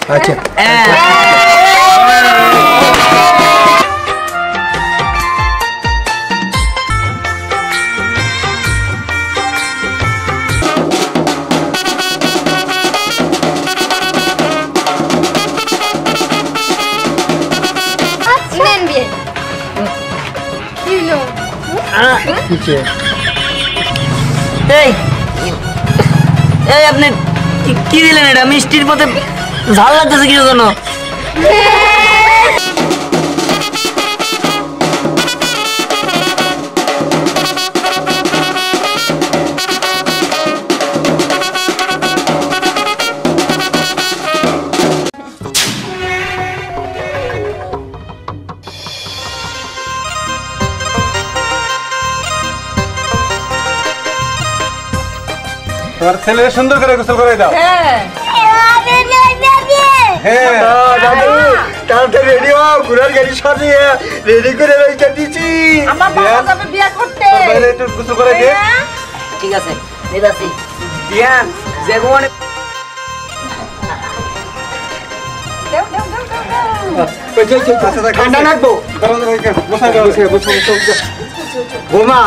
আচ্ছা আপনি কি দিলেন এটা মিষ্টির পথে ঝাল লাগতেছে কি জন্য তোমার ছেলে সুন্দর করে গোসল করে দাও তাড়াতাড়ি রেডি হও ঘোড়ার গাড়ি সাজিয়ে রেডি করে রেখে দিচ্ছি আমার বাবা যাবে বিয়ে করতে একটু গোসল করে দে ঠিক আছে দিদাসি দিয়ান যেগুনে ঠান্ডা রাখবো বোমা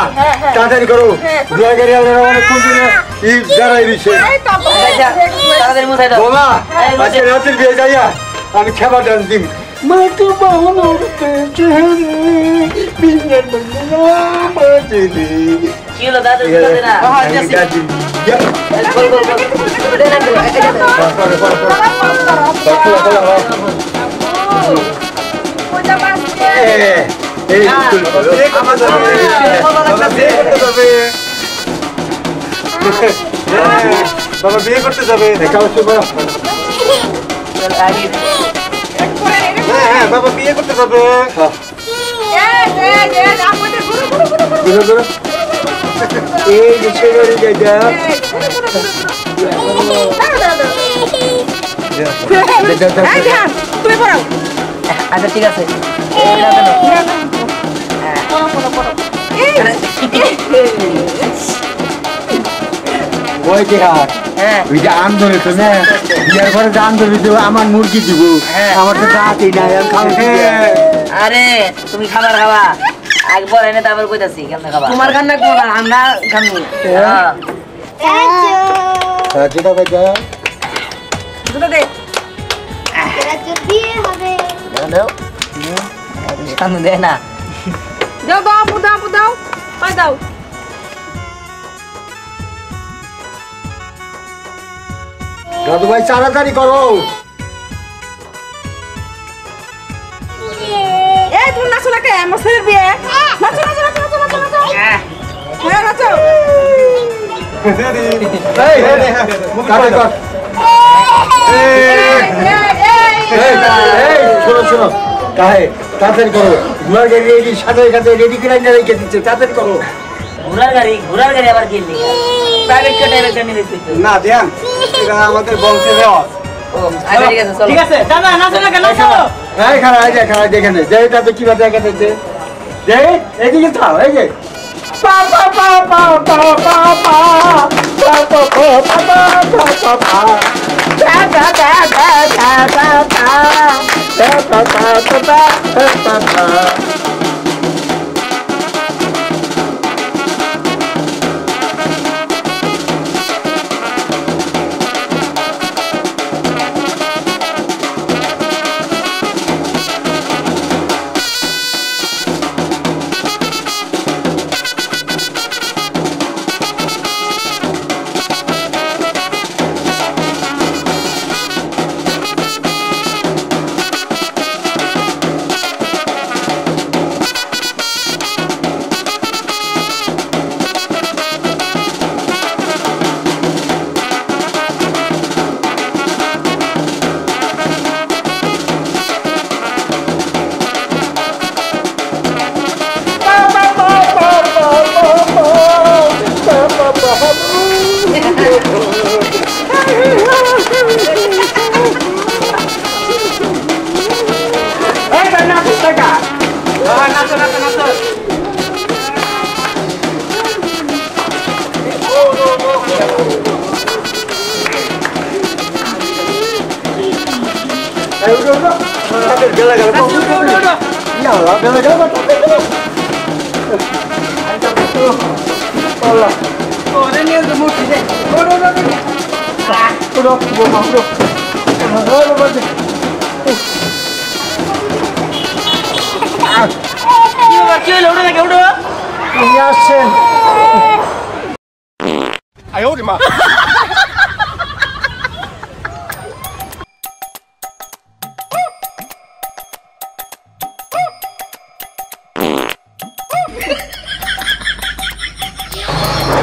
তাড়াতাড়ি করো ঘোড়ার গাড়ি অনেকক্ষণ দাঁড়াই দিচ্ছে বোমা আজকে রাতের বিয়ে যাইয়া আমি খাবার ডান্স দিম মাকে বাহন কি হলো দাদা বাবা বিয়ে করতে যাবে হ্যাঁ বাবা বিয়ে করতে যাবে এই ছেলে আচ্ছা ঠিক আছে আন্দোলন তো না বিয়ার পরে যে আন্দোলন দেবো আমার মুরগি দিব আমার তো দাঁতই নাই আরে তুমি খাবার খাবা একবার এনে তারপর কইতাছি কেমনে খাবা তোমার কান্না কোন আমরা খামু যেটা বাজা দুটো দে নাও সামনে দে না দাও দাও দাও দাও পাই দাও দাদু ভাই তাড়াতাড়ি করো এই তুমি নাচো না কে আমার ছেলের বিয়ে নাচো নাচো নাচো নাচো নাচো নাচো হ্যাঁ নাচো এই কাটে কর এই শোনো শোনো কাহে তাড়াতাড়ি করো ঘোড়ার গাড়ি রেডি সাথে সাথে রেডি করে নিয়ে রেখে দিচ্ছে তাড়াতাড়ি করো ঘোড়ার গাড়ি আবার কিনলি প্রাইভেট কার নিয়ে দিছিস না ধ্যান এটা আমাদের বংশের রেওয়াজ ও আচ্ছা ঠিক আছে চলো ঠিক আছে দাদা নাচো না কেন নাচো এই খারাপ এই যে খারাপ দেখে নে যে এটা তো কি বাজে দেখা যাচ্ছে যে এদিকে থাও এই যে পা পা পা পা পা পা পা পা পা পা পা পা da da da da da da da da da da da বেলা গেল বেলা গেল কি হলো ওটা নাকি ওটা আসছেন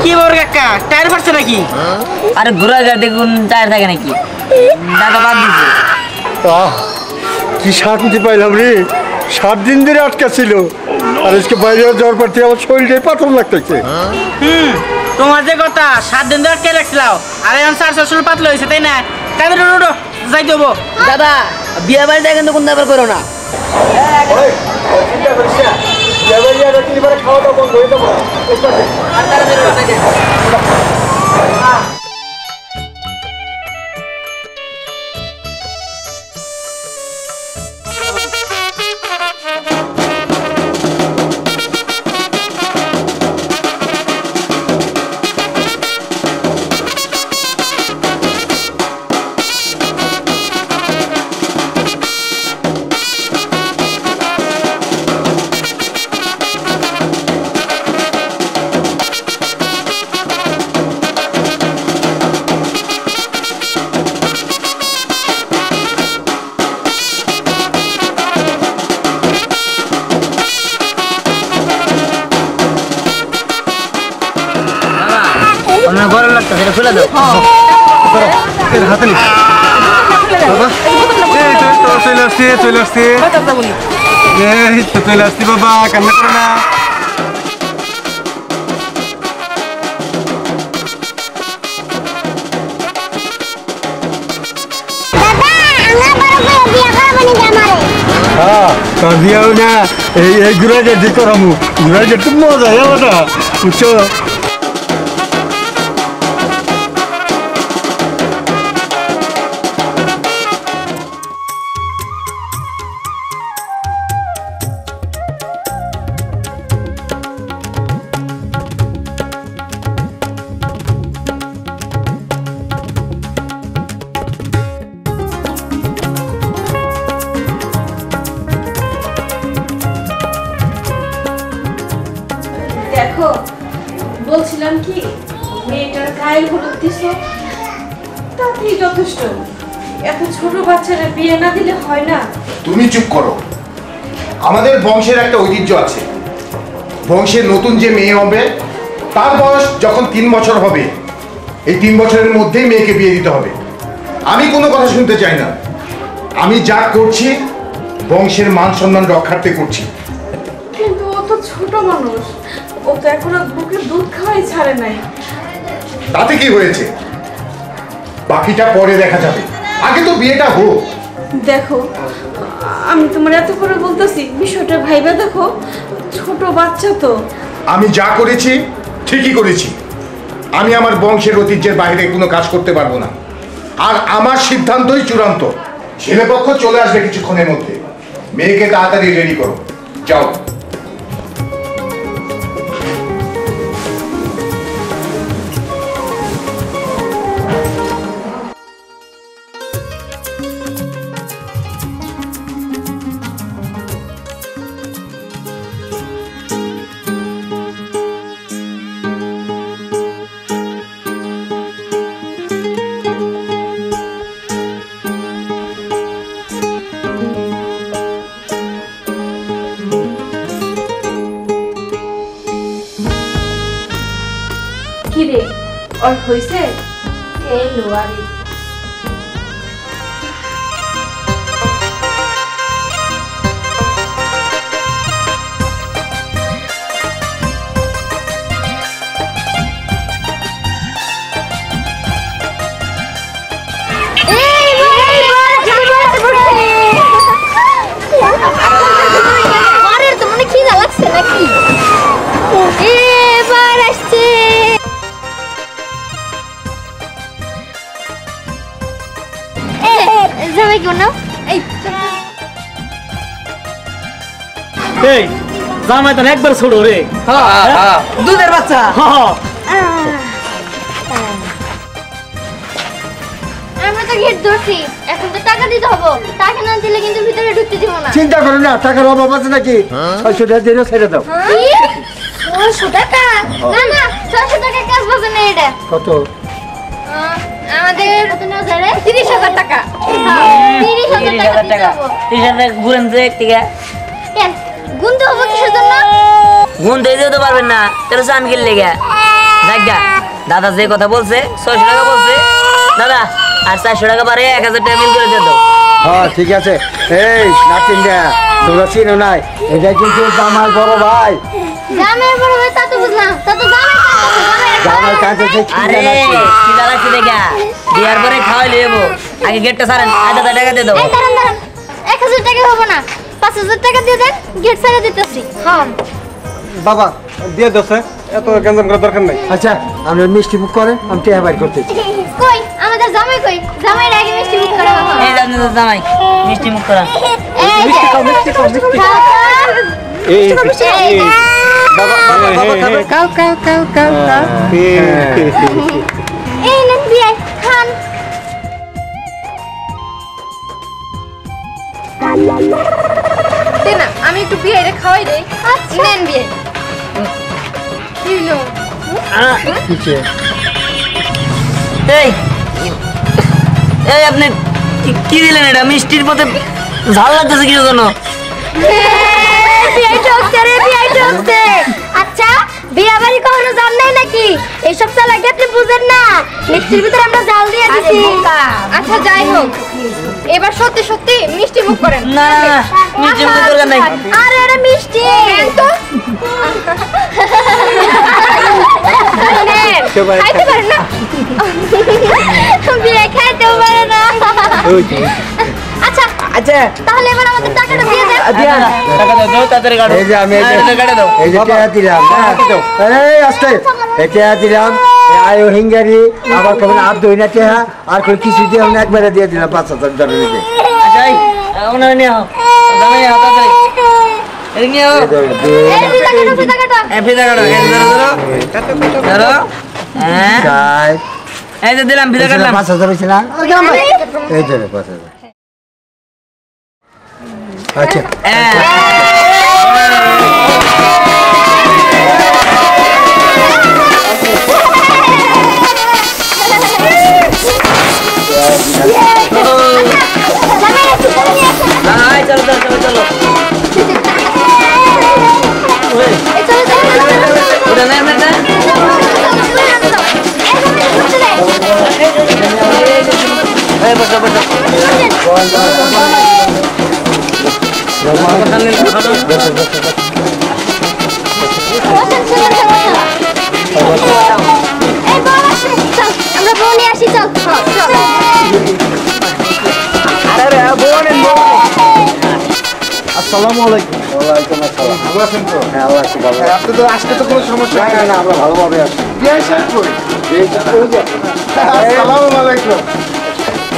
কি বড় কাকা টায়ার ফাটছে নাকি আরে ঘোড়া গাড়ি কোন টায়ার থাকে নাকি দাদা বাদ দিছে কি শান্তি পাইলাম রে 7 দিন ধরে আটকা ছিল আর আজকে বাইরে যাওয়ার পর থেকে আমার শরীরটাই পাথর লাগতেছে তোমার যে কথা 7 দিন ধরে কে রাখছিলাও আর এখন 400 পাতলা হইছে তাই না কাদের উড়ো যাই দেবো দাদা বিয়ে বাড়িতে কিন্তু কোন ব্যাপার করো না চিন্তা করিস না খাওয়া দাওয়া বন্ধ হয়ে যাবো আর তাড়াতাড়ি থাকে আমার গরম লাগতো সেটা খুলে দাও হাতে নিস বাবা চলে আসছি চলে আসছি চলে আসছি বাবা কান্না করে না বিয়াও না এই ঘুরাইটা দি করামু ঘুরাইটা খুব মজা ওটা বুঝছো দেখো বলছিলাম কি মেয়েটার গায়ে হলুদ দিছো তাতেই যথেষ্ট এত ছোট বাচ্চারা বিয়ে না দিলে হয় না তুমি চুপ করো আমাদের বংশের একটা ঐতিহ্য আছে বংশের নতুন যে মেয়ে হবে তার বয়স যখন 3 বছর হবে এই 3 বছরের মধ্যেই মেয়েকে বিয়ে দিতে হবে আমি কোনো কথা শুনতে চাই না আমি যা করছি বংশের মান সম্মান রক্ষার্থে করছি কিন্তু ও তো ছোট মানুষ ও তো এখনো বুকে দুধ খাওয়াই ছাড়ে নাই তাতে কি হয়েছে বাকিটা পরে দেখা যাবে আগে তো বিয়েটা হোক দেখো আমি তোমার এত করে বলতেছি বিষয়টা ভাইবা দেখো ছোট বাচ্চা তো আমি যা করেছি ঠিকই করেছি আমি আমার বংশের ঐতিহ্যের বাইরে কোনো কাজ করতে পারবো না আর আমার সিদ্ধান্তই চূড়ান্ত ছেলেপক্ষ চলে আসবে কিছুক্ষণের মধ্যে মেয়েকে তাড়াতাড়ি রেডি করো যাও কি রে ওর হইছে এই লোয়ারি জামাই কেমন এই এই জামাই তো একবার ছোট রে দুধের বাচ্চা আমরা তো গেট ধরছি, এখন তো টাকা দিতে হবে। টাকা না দিলে কিন্তু ভিতরে ঢুকতে দিব না। চিন্তা করো না, টাকার অভাব আছে নাকি? 600 টাকা দিয়ে ছেড়ে দাও। কি 600 টাকা? না না 600 টাকা কাজ হবে না এটা। কত? আমাদের 30,000 টাকা। 30,000 টাকা। টিশার্টে ঘুরেন যে একটিকা কেন গুনতে হবে কিসের জন্য? গুনতে দিতে পারবেন না তেরো চান কিনলে গা দেখা দাদা যে কথা বলছে 600 টাকা বলছে দাদা আর 400 টাকা পারে 1000 টাকা মিল করে দিয়ে দাও। হ্যাঁ ঠিক আছে। এই নাতিনটা তোমরা চিনো নাই, এটা কিন্তু জামাই বড় ভাই। জামাই বড় ভাই তা তো বুঝলাম, তা তো জামাই কাছে আরে কি দাঁড়াচ্ছি দেখা বিয়ার পরে খাওয়াই লিয়েবো আগে গেটটা সারেন 1000 টাকা দিয়ে দাও। এই দাঁড়ান দাঁড়ান, 1000 টাকা হবে না, 5000 টাকা দিয়ে দেন, গেট ছেড়ে দিতেছি। হ্যাঁ বাবা দিয়ে দোষে এত গেঞ্জাম করার দরকার নাই। আচ্ছা আমরা মিষ্টি মুখ করে আমি টেহা বাইর করতেছি। কই আমাদের জামাই কই? জামাইয়ের আগে মিষ্টি মুখ করা হবে। এই জানেন তো জামাই মিষ্টি মুখ করা মিষ্টি খাও মিষ্টি খাও মিষ্টি খাও। এই এই বাবা বাবা বাবা খাবে cow cow cow cow cow এই নেন বিয়াই খান। দে না, আমি একটু বিয়ে খাওয়াই দেই। নেন বিয়ে। কি হলো? কিছে এই এই আপনি কি দিলেন এটা মিষ্টির পথে ঝাল লাগতেছে কি জন্য? বিয়াই ঠকছে রে, বিয়াই ঠকছে। আচ্ছা বিয়া বাড়ি কখনো জান নাই নাকি? এইসব চালাকি আপনি বুঝেন না। মিষ্টির ভিতরে আমরা জাল দিয়ে দিছি। আচ্ছা যাই হোক, এবার সত্যি সত্যি মিষ্টি মুখ করেন। না না না মিষ্টি মুখ দরকার নাই। আরে আরে মিষ্টি নেন তো। নেন, খাইতে পারেন না? বিয়ে খাইতেও পারে না। আচ্ছা আচ্ছা তাহলে এবার আমাদের টাকাটা দিয়ে দেন। টাকা দাও দাও তাড়াতাড়ি কাটো। এই যে আমি এই যে- হ্যাঁ, টাকাটা দাও। এই যে টেহা দিলাম, এই আস্তে এই টেহা দিলাম, এই আয়ো হিঙ্গারি আবার কখন আর দই না টেহা আর কোনো কিছু দিয়ে আমি একবারে দিয়ে দিলাম 5,000 টাকা দিতে। আচ্ছা এই ওনারে নিয়ে আও জামাই আও তাড়াতাড়ি এই নিয়ে আও এই ফিতা কাটো, ফিতা কাটো। এই ফিতা কাটো এই ধরো ধরো ধরো হ্যাঁ চাই এই যে দিলাম ফিতা কাটলাম 5,000 হয়েছে না? এই ধরে 5,000। আচ্ছা হ্যাঁ চলো চলো চলো চলো এই চলো চলো চলো, চলো। ওটা নেন না এই বসো বসো এই বল আসে, চল আমরা বউ নিয়ে আসি, চল চল। আসসালামু আলাইকুম। ওয়ালাইকুম আসসালাম। ভালো আছেন তো? হ্যাঁ আল্লাহ খুব ভালো। আপনি তো আসতে তো কোনো সমস্যা না না না আমরা ভালোভাবে আছি। বিয়াই সাহেব কই? এই যে ওই যে আসসালামু আলাইকুম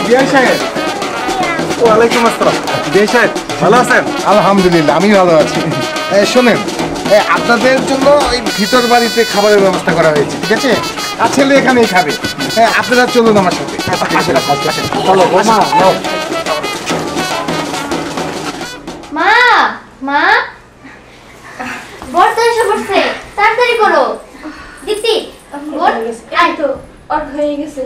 বিয়াই সাহেব। ওয়ালাইকুম আসসালাম। বিয়ে সাহেব ভালো আছেন? আলহামদুলিল্লাহ আমি ভালো আছি। শোনেন আপনাদের জন্য ওই ভিতর বাড়িতে খাবারের ব্যবস্থা করা হয়েছে, ঠিক আছে? আর ছেলে এখানেই খাবে। আপনারা চলুন আমার সাথে। আসেন, আসেন। চলো বৌমা নাও। মা মা বড় তো এসে পড়ছে, তাড়াতাড়ি করো। দীপ্তি বড় আয় তো। ওর হয়ে গেছে।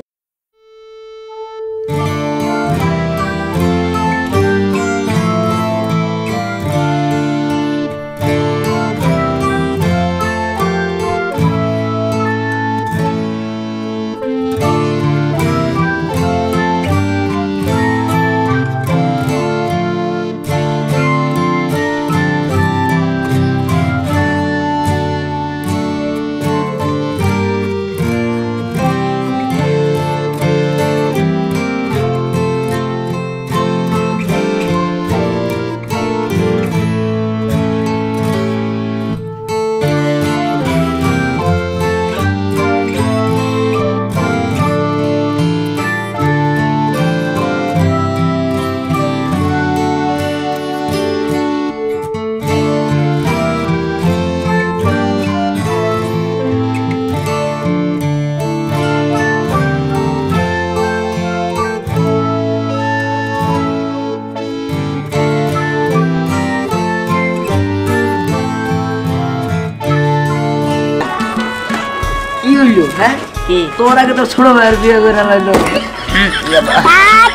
হ্যাঁ কি তোর আগে তো ছোট ভাইয়ের বিয়ে করে লাইলো।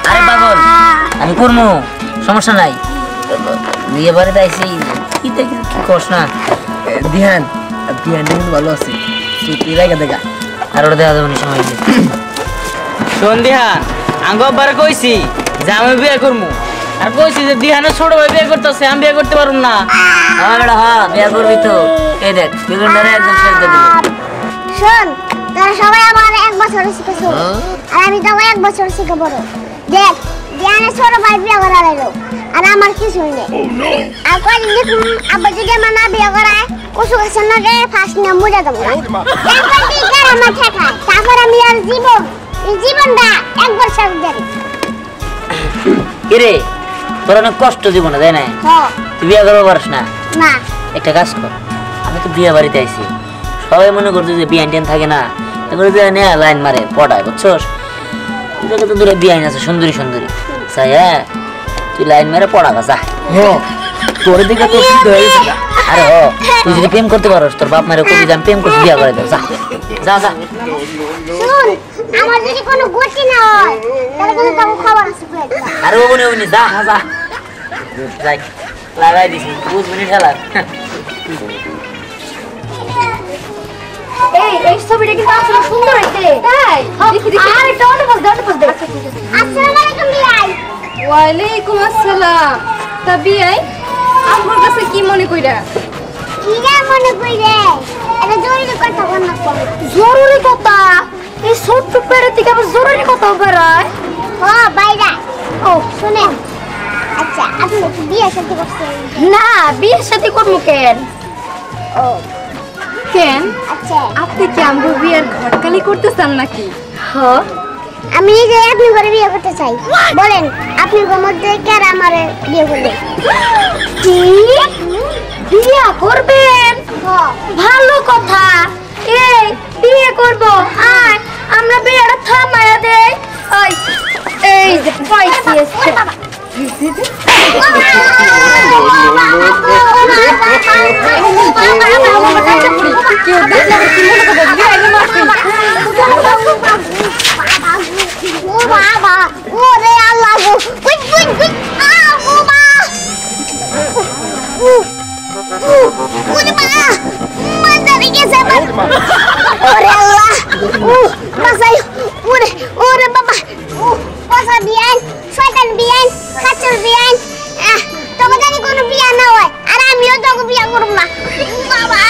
আরে পাগল আমি করবো সমস্যা নাই বিয়ে বাড়িতে আইসি কি দেখি কি করস না দিহান দিহান কিন্তু ভালো আছে তুই রাইগা দেখা। আর ওটা দেখা যাবে না সময় হয়েছে শোন দিহান আঙ্গবার কইছি যে আমি বিয়ে করবো আর কইছি যে দিহানের ছোট ভাই বিয়ে করতেছে আমি বিয়ে করতে পারবো না। আমার বেটা হ্যাঁ বিয়ে করবি তো এই দেখ বেগুনটারে একদম শেষ করে দিবি শোন তোরা সবাই আমার 1 বছর শিখেছো আর আমি তো 1 বছর শিখে বড় দেখ দিয়ানে ছোট ভাই বিয়ে করা লাগলো আর আমার কিছু নেই আর কদিন দেখুন আব্বা যদি আমার না বিয়ে করায় কসু গাছের নগে ফার্স্ট নাম মুজা দেবো তারপর কি কার আমার ঠেকায় তারপর আমি আর জীবনটা একবার শেষ দেব কিরে তোর অনেক কষ্ট জীবনে তাই না হ্যাঁ তুই বিয়ে করতে পারিস না না একটা কাজ কর আমি তো বিয়ে বাড়িতে আইছি সবাই মনে করছে যে বিয়ান টেন থাকে না এগুলো দিয়ে নেয়া লাইন মারে পটায় বুঝছস তোকে তো দূরে বিয়ান আছে সুন্দরী সুন্দরী চাই হ্যাঁ তুই লাইন মেরে পড়া গা যা তোর দিকে তো সিদ্ধ হয়ে গেছে। আরে হ তুই যদি প্রেম করতে পারোস তোর বাপ মায়ের কবি যান প্রেম করতে বিয়ে করে দাও যা যা যা শুন আমার যদি কোনো গতি না হয় তাহলে কিন্তু তোকে খবর আছে বলে দিলাম আরে ও বনে যা যা যাই লাগাই দিছি বুঝবি ঠেলা এই ছবিটা কিন্তু আসলে সুন্দর হইছে তাই দেখি দেখি আরে ডন্ট পাস দে আসসালামু আলাইকুম বিয়াই ওয়ালাইকুম আসসালাম। তা বিয়াই আমার কাছে কি মনে কইরা? কি রে মনে কইরে এটা জরুরি কথা বল না জরুরি কথা এই ছোট্ট পেরে থেকে আবার জরুরি কথা বেরায় ও বাইরা ও শুনেন আচ্ছা আপনি কি বিয়ে শাদী করছেন না বিয়ে শাদী করব কেন ও কেন আচ্ছা আপনি কি আমগো বিয়ার ঘটকালি করতে চান নাকি? হ্যাঁ আমি যে আপনি ঘরে বিয়ে করতে চাই বলেন আপনি মধ্যে কার আমারে বিয়ে করবেন কি বিয়ে করবেন ভালো কথা এই বিয়ে করব আয় আমরা বিয়েটা থামায়া দেই এই যে পাইছি এসছে বাবা ওরে আল্লাহ গো কুই কুই কুই আ বাবা ওরে বাবা মাঝারি গেছে ওরে আল্লাহ বাসাই ওরে ওরে বাবা বাসা বিয়ান শয়তান বিয়ান খাচর বিয়ান তোকে জানি কোনো বিয়া না হয় আর আমিও তোকে বিয়া করব না বাবা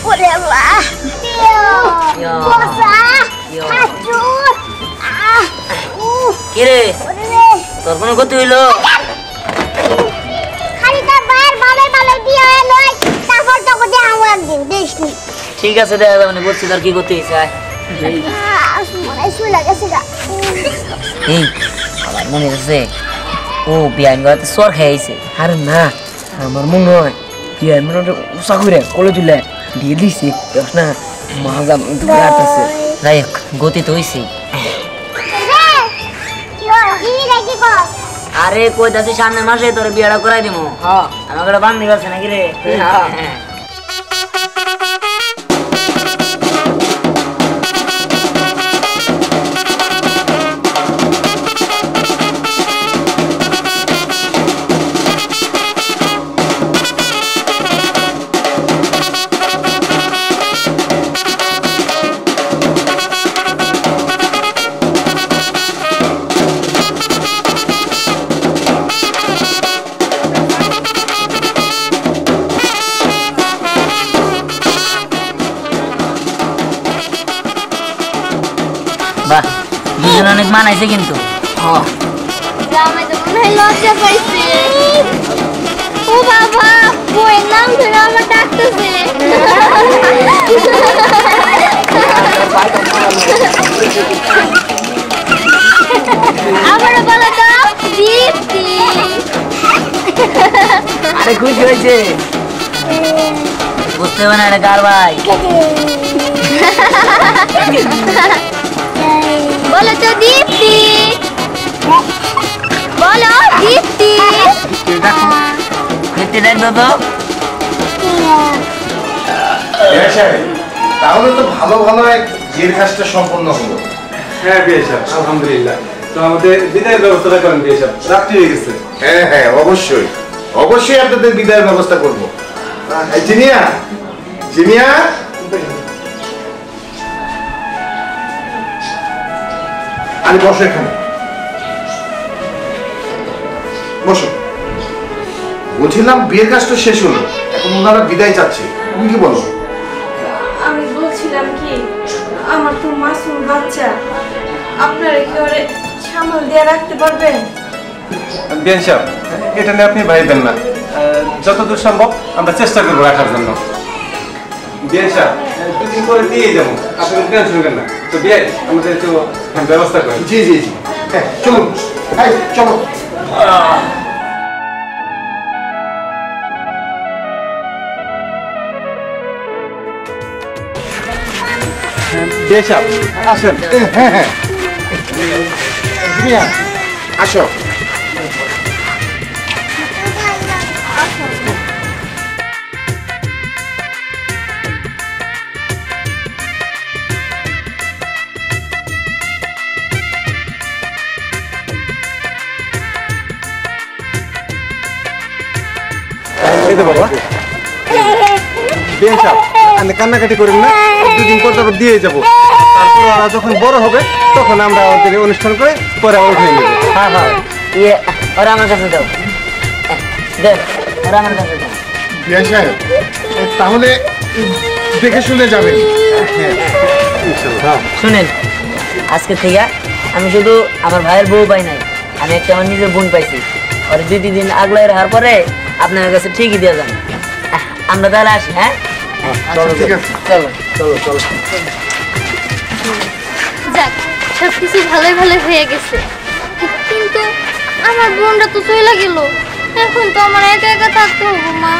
ওরে আল্লাহ বাসা খাচর কিরে তোর কোনো গতি হইলো খালি তার বাইর ভালোই ভালোই বিয়ে হয়ে নয় তারপর তোকে দেখাবো একদিন দেশনি ঠিক আছে দেখা যাবে না বলছি তোর কি গতি হয়েছে মনে শুয়ে লাগেছে গা এই আমার মনে হচ্ছে ও বিয়ান গড়াতে সর খাইছে আরে না আমার মনে হয় বিয়ার মনে উষা করে কোলে তুলে দিয়ে দিছি না মাজা আছে যাই হোক গতি তো হয়েছে আরে কই যাচ্ছি সামনের মাসে তোর বিয়েটা করাই দিব হ্যাঁ আমাকে একটা বান্ধবী আছে নাকি রে হ্যাঁ। বাহ দুজন অনেক মানাইছে কিন্তু জামাই তো মনে হয় লজ্জা পাইছে ও বাবা বইয়ের নাম ধরে আমার ডাকতেছে আমার বলা দাও দীপ্তি আরে খুশি হয়েছে বুঝতে হবে না এটা কার ভাই বলো তো দীপ্তি বলো দীপ্তি দেখতে দেখতো তো তাহলে তো ভালো ভালো এক বিয়ের কাজটা সম্পন্ন হলো। হ্যাঁ বিয়ে সাহেব, আলহামদুলিল্লাহ। তো আমাদের বিদায়ের ব্যবস্থাটা করেন বিয়ে সাহেব, রাত্রি হয়ে গেছে। হ্যাঁ হ্যাঁ, অবশ্যই অবশ্যই আপনাদের বিদায়ের ব্যবস্থা করব। জিনিয়া, জিনিয়া, আরে বসো এখানে, বসো। বলছিলাম বিয়ের কাজ তো শেষ হলো, এখন ওনারা বিদায় চাচ্ছে, তুমি কি বলো? আমি বলছিলাম কি, আমার তো মাসুম বাচ্চা, আপনারা কি ওরে সামাল দিয়ে রাখতে পারবেন? বিয়ে সাহেব, এটা নিয়ে আপনি ভাইবেন না, যতদূর সম্ভব আমরা চেষ্টা করবো রাখার জন্য। বিয়ে সাহেব, দুদিন পরে দিয়ে যাবো, আপনি টেনশন করেন না। তো বিয়ে আমাদের একটু ব্যবস্থা করেন। জি জি জি, হ্যাঁ চলুন, হ্যাঁ চলো। বিয়ে সাহেব আসেন। হ্যাঁ হ্যাঁ, জিনিয়া আসো। এই তো বাবা। বিয়ে সাহেব, আপনি কান্নাকাটি করেন না, দুদিন পর তারপর দিয়ে যাবো। তারপর ওরা যখন বড় হবে তখন আমরা আমাদের অনুষ্ঠান করে পরে আমরা উঠে নেবো। হ্যাঁ হ্যাঁ, ওরা আমার কাছে দাও, দেখ ওরা আমার কাছে দাও। বিয়া সাহেব, তাহলে দেখে শুনে যাবেন। শুনেন, আজকে থেকে আমি শুধু আমার ভাইয়ের বউ পাই নাই, আমি একটা আমার নিজের বোন পাইছি। আর 2-3 দিন আগলাই রাখার পরে আপনার কাছে ঠিকই দিয়ে যান। আমরা তাহলে আসি। হ্যাঁ ঠিক আছে, চলো চলো চলো। যাক, সবকিছু ভালোই ভালো হয়ে গেছে, কিন্তু আমার বোনটা তো চলে গেল, এখন তো আমার একা একা থাকতে হবে মা।